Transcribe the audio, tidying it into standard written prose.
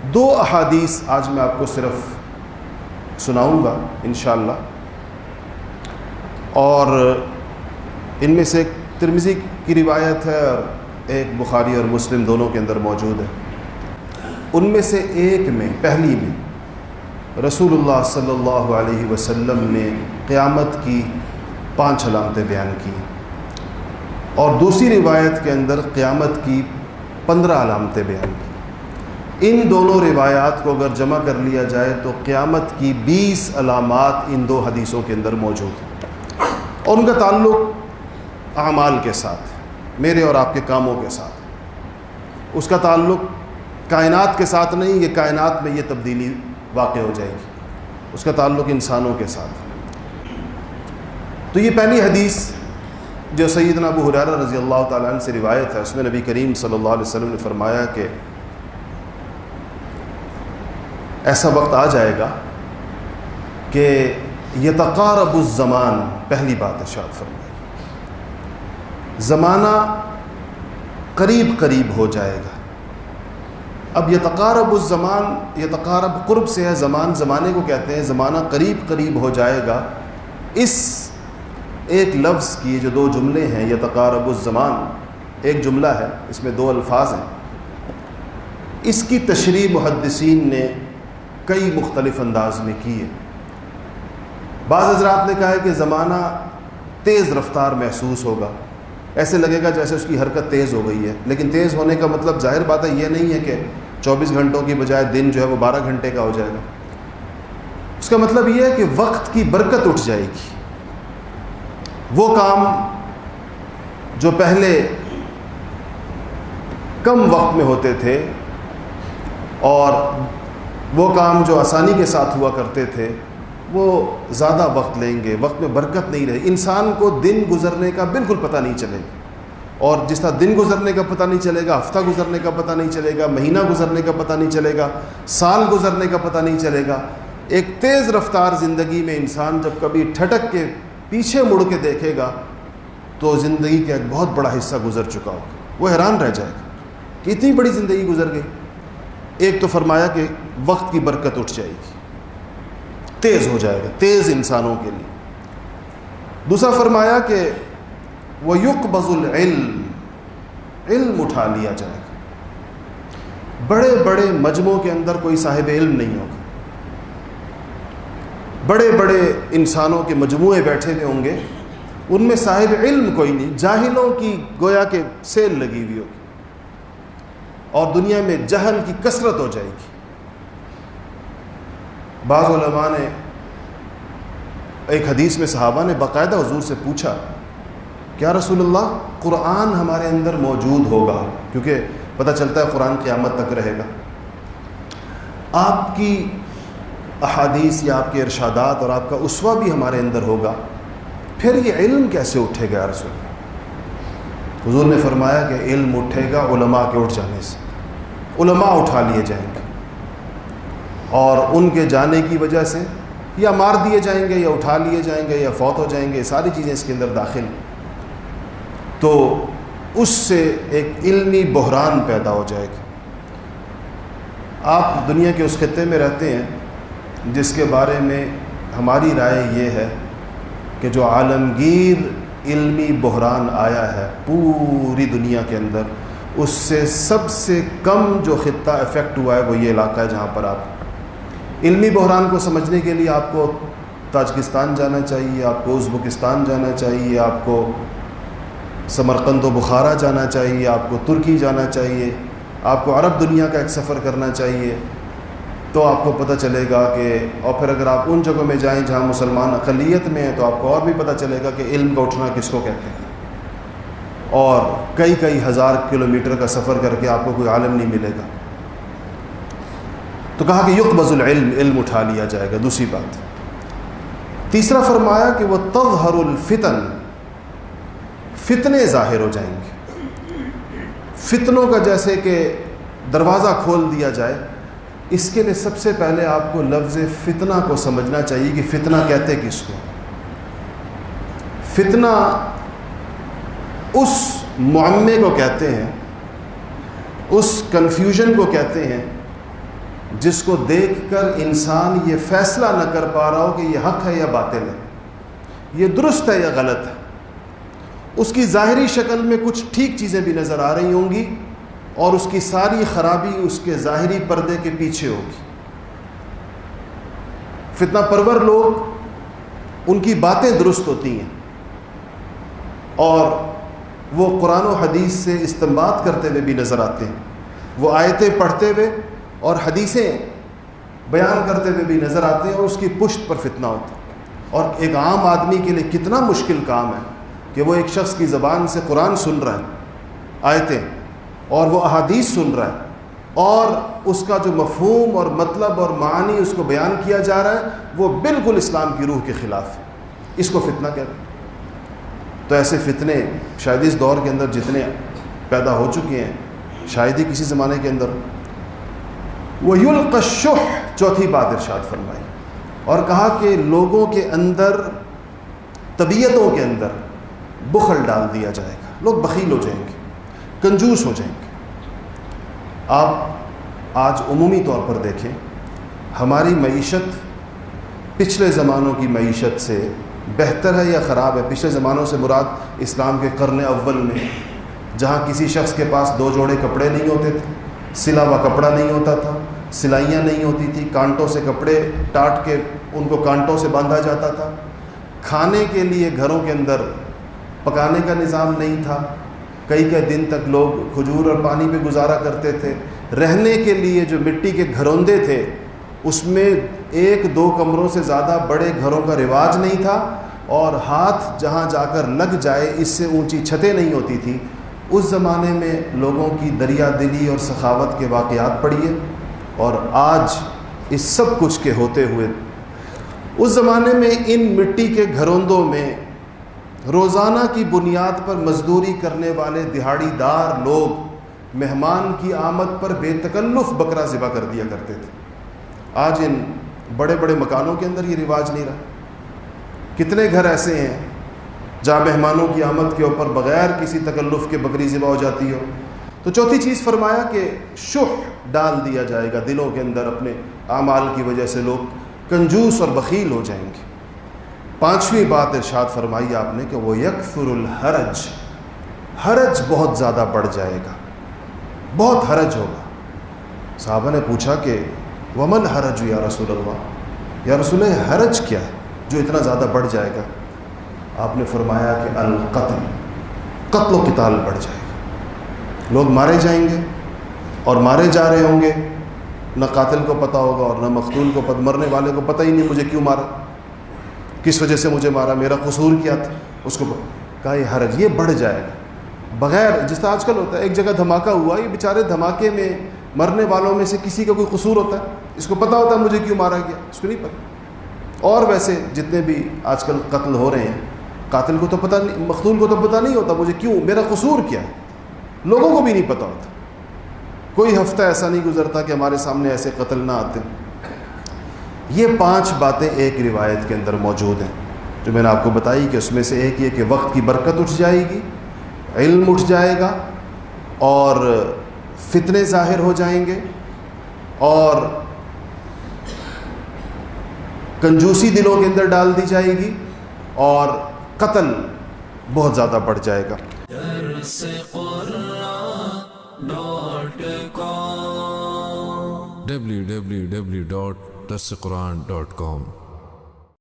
دو احادیث آج میں آپ کو صرف سناؤں گا انشاءاللہ، اور ان میں سے ایک ترمذی کی روایت ہے اور ایک بخاری اور مسلم دونوں کے اندر موجود ہے۔ ان میں سے ایک میں، پہلی میں، رسول اللہ صلی اللہ علیہ وسلم نے قیامت کی 5 علامتیں بیان کی، اور دوسری روایت کے اندر قیامت کی 15 علامتیں بیان کی۔ ان دونوں روایات کو اگر جمع کر لیا جائے تو قیامت کی 20 علامات ان دو حدیثوں کے اندر موجود ہیں، اور ان کا تعلق اعمال کے ساتھ، میرے اور آپ کے کاموں کے ساتھ۔ اس کا تعلق کائنات کے ساتھ نہیں، یہ کائنات میں یہ تبدیلی واقع ہو جائے گی، اس کا تعلق انسانوں کے ساتھ۔ تو یہ پہلی حدیث جو سیدنا ابو ہریرہ رضی اللہ تعالیٰ عنہ سے روایت ہے، اس میں نبی کریم صلی اللہ علیہ وسلم نے فرمایا کہ ایسا وقت آ جائے گا کہ یتقارب الزمان، پہلی بات ارشاد فرمائی، زمانہ قریب قریب ہو جائے گا۔ اب یتقارب الزمان، یتقارب قرب سے ہے، زمان زمانے کو کہتے ہیں، زمانہ قریب قریب ہو جائے گا۔ اس ایک لفظ کی جو 2 جملے ہیں، یتقارب الزمان ایک جملہ ہے، اس میں 2 الفاظ ہیں، اس کی تشریح محدثین نے کئی مختلف انداز میں کی ہے۔ بعض حضرات نے کہا ہے کہ زمانہ تیز رفتار محسوس ہوگا، ایسے لگے گا جیسے اس کی حرکت تیز ہو گئی ہے، لیکن تیز ہونے کا مطلب ظاہر بات ہے یہ نہیں ہے کہ 24 گھنٹوں کی بجائے دن جو ہے وہ 12 گھنٹے کا ہو جائے گا۔ اس کا مطلب یہ ہے کہ وقت کی برکت اٹھ جائے گی۔ وہ کام جو پہلے کم وقت میں ہوتے تھے، اور وہ کام جو آسانی کے ساتھ ہوا کرتے تھے، وہ زیادہ وقت لیں گے، وقت میں برکت نہیں رہے۔ انسان کو دن گزرنے کا بالکل پتہ نہیں چلے گا، اور جس طرح دن گزرنے کا پتہ نہیں چلے گا، ہفتہ گزرنے کا پتہ نہیں چلے گا، مہینہ گزرنے کا پتہ نہیں چلے گا، سال گزرنے کا پتہ نہیں چلے گا۔ ایک تیز رفتار زندگی میں انسان جب کبھی ٹھٹک کے پیچھے مڑ کے دیکھے گا تو زندگی کا ایک بہت بڑا حصہ گزر چکا ہوگا، وہ حیران رہ جائے گا کہ اتنی بڑی زندگی گزر گئی۔ ایک تو فرمایا کہ وقت کی برکت اٹھ جائے گی، تیز ہو جائے گا، تیز انسانوں کے لیے۔ دوسرا فرمایا کہ وَيُقْبَضُ الْعِلْمِ، علم اٹھا لیا جائے گا۔ بڑے بڑے مجمعوں کے اندر کوئی صاحب علم نہیں ہوگا، بڑے بڑے انسانوں کے مجموعے بیٹھے ہوئے ہوں گے، ان میں صاحب علم کوئی نہیں، جاہلوں کی گویا کہ سیل لگی ہوئی ہوگی، اور دنیا میں جہل کی کثرت ہو جائے گی۔ بعض علماء نے، ایک حدیث میں صحابہ نے باقاعدہ حضور سے پوچھا کہ یا رسول اللہ قرآن ہمارے اندر موجود ہوگا، کیونکہ پتہ چلتا ہے قرآن قیامت تک رہے گا، آپ کی احادیث یا آپ کے ارشادات اور آپ کا اسوہ بھی ہمارے اندر ہوگا، پھر یہ علم کیسے اٹھے گا یا رسول اللہ؟ حضور نے فرمایا کہ علم اٹھے گا علماء کے اٹھ جانے سے، علماء اٹھا لیے جائیں گے، اور ان کے جانے کی وجہ سے یا مار دیے جائیں گے یا اٹھا لیے جائیں گے یا فوت ہو جائیں گے، ساری چیزیں اس کے اندر داخل۔ تو اس سے ایک علمی بحران پیدا ہو جائے گا۔ آپ دنیا کے اس خطے میں رہتے ہیں جس کے بارے میں ہماری رائے یہ ہے کہ جو عالمگیر علمی بحران آیا ہے پوری دنیا کے اندر، اس سے سب سے کم جو خطہ افیکٹ ہوا ہے وہ یہ علاقہ ہے جہاں پر آپ علمی بحران کو سمجھنے کے لیے آپ کو تاجکستان جانا چاہیے، آپ کو ازبکستان جانا چاہیے، آپ کو سمرقند و بخارا جانا چاہیے، آپ کو ترکی جانا چاہیے، آپ کو عرب دنیا کا ایک سفر کرنا چاہیے، تو آپ کو پتہ چلے گا کہ، اور پھر اگر آپ ان جگہوں میں جائیں جہاں مسلمان اقلیت میں ہیں تو آپ کو اور بھی پتہ چلے گا کہ علم کا اٹھنا کس کو کہتے ہیں، اور کئی کئی ہزار کلومیٹر کا سفر کر کے آپ کو کوئی عالم نہیں ملے گا۔ تو کہا کہ یقبض العلم، علم اٹھا لیا جائے گا۔ دوسری بات، تیسرا فرمایا کہ وہ تظہر الفتن، فتنے ظاہر ہو جائیں گے۔ فتنوں کا جیسے کہ دروازہ کھول دیا جائے، اس کے لیے سب سے پہلے آپ کو لفظ فتنہ کو سمجھنا چاہیے کہ فتنہ کہتے کس کو۔ فتنہ اس معمے کو کہتے ہیں، اس کنفیوژن کو کہتے ہیں جس کو دیکھ کر انسان یہ فیصلہ نہ کر پا رہا ہو کہ یہ حق ہے یا باطل ہے، یہ درست ہے یا غلط ہے۔ اس کی ظاہری شکل میں کچھ ٹھیک چیزیں بھی نظر آ رہی ہوں گی اور اس کی ساری خرابی اس کے ظاہری پردے کے پیچھے ہوگی۔ فتنہ پرور لوگ، ان کی باتیں درست ہوتی ہیں اور وہ قرآن و حدیث سے استنباط کرتے ہوئے بھی نظر آتے ہیں، وہ آیتیں پڑھتے ہوئے اور حدیثیں بیان کرتے ہوئے بھی نظر آتے ہیں، اور اس کی پشت پر فتنہ ہوتا ہے۔ اور ایک عام آدمی کے لیے کتنا مشکل کام ہے کہ وہ ایک شخص کی زبان سے قرآن سن رہا ہے، آیتیں، اور وہ احادیث سن رہا ہے، اور اس کا جو مفہوم اور مطلب اور معانی اس کو بیان کیا جا رہا ہے وہ بالکل اسلام کی روح کے خلاف ہے۔ اس کو فتنہ کہتے ہیں۔ تو ایسے فتنے شاید اس دور کے اندر جتنے پیدا ہو چکے ہیں، شاید ہی کسی زمانے کے اندر۔ وَيُلْقَ الشُّحَّ، چوتھی بات ارشاد فرمائی اور کہا کہ لوگوں کے اندر، طبیعتوں کے اندر بخل ڈال دیا جائے گا، لوگ بخیل ہو جائیں گے، کنجوس ہو جائیں گے۔ آپ آج عمومی طور پر دیکھیں، ہماری معیشت پچھلے زمانوں کی معیشت سے بہتر ہے یا خراب ہے؟ پچھلے زمانوں سے مراد اسلام کے قرن اول میں، جہاں کسی شخص کے پاس 2 جوڑے کپڑے نہیں ہوتے تھے، سلا ہوا کپڑا نہیں ہوتا تھا، سلائیاں نہیں ہوتی تھی، کانٹوں سے کپڑے ٹاٹ کے ان کو کانٹوں سے باندھا جاتا تھا، کھانے کے لیے گھروں کے اندر پکانے کا نظام نہیں تھا، کئی دن تک لوگ کھجور اور پانی پہ گزارا کرتے تھے، رہنے کے لیے جو مٹی کے گھروندے تھے اس میں 1-2 کمروں سے زیادہ بڑے گھروں کا رواج نہیں تھا، اور ہاتھ جہاں جا کر لگ جائے اس سے اونچی چھتیں نہیں ہوتی تھی۔ اس زمانے میں لوگوں کی دریا دلی اور سخاوت کے واقعات پڑھیے، اور آج اس سب کچھ کے ہوتے ہوئے اس زمانے میں ان مٹی کے گھروندوں میں روزانہ کی بنیاد پر مزدوری کرنے والے دہاڑی دار لوگ مہمان کی آمد پر بے تکلف بکرا ذبح کر دیا کرتے تھے۔ آج ان بڑے بڑے مکانوں کے اندر یہ رواج نہیں رہا۔ کتنے گھر ایسے ہیں جہاں مہمانوں کی آمد کے اوپر بغیر کسی تکلف کے بکری ذبح ہو جاتی ہو۔ تو چوتھی چیز فرمایا کہ شح ڈال دیا جائے گا دلوں کے اندر، اپنے اعمال کی وجہ سے لوگ کنجوس اور بخیل ہو جائیں گے۔ پانچویں بات ارشاد فرمائی آپ نے کہ وہ یکثر الحرج، حرج بہت زیادہ بڑھ جائے گا، بہت حرج ہوگا۔ صحابہ نے پوچھا کہ ومن حرج یا رسول اللہ، یا رسول اللہ حرج کیا ہے جو اتنا زیادہ بڑھ جائے گا؟ آپ نے فرمایا کہ القتل، قتل و قتال بڑھ جائے گا، لوگ مارے جائیں گے اور مارے جا رہے ہوں گے، نہ قاتل کو پتہ ہوگا اور نہ مقتول کو پتہ، مرنے والے کو پتہ ہی نہیں مجھے کیوں مارا، کس وجہ سے مجھے مارا، میرا قصور کیا تھا، اس کو کہا یہ حرج، یہ بڑھ جائے گا بغیر، جس طرح آج کل ہوتا ہے ایک جگہ دھماکہ ہوا، یہ بیچارے دھماکے میں مرنے والوں میں سے کسی کا کوئی قصور ہوتا ہے، اس کو پتہ ہوتا ہے مجھے کیوں مارا گیا، اس کو نہیں پتہ۔ اور ویسے جتنے بھی آج کل قتل ہو رہے ہیں، قاتل کو تو پتہ نہیں، مقتول کو تو پتہ نہیں ہوتا مجھے کیوں، میرا قصور کیا ہے، لوگوں کو بھی نہیں پتہ ہوتا۔ کوئی ہفتہ ایسا نہیں گزرتا کہ ہمارے سامنے ایسے قتل نہ آتے۔ یہ 5 باتیں ایک روایت کے اندر موجود ہیں جو میں نے آپ کو بتائی کہ اس میں سے ایک یہ کہ وقت کی برکت اٹھ جائے گی، علم اٹھ جائے گا، اور فتنے ظاہر ہو جائیں گے، اور کنجوسی دلوں کے اندر ڈال دی جائے گی، اور قتل بہت زیادہ بڑھ جائے گا۔ www.darsequran.com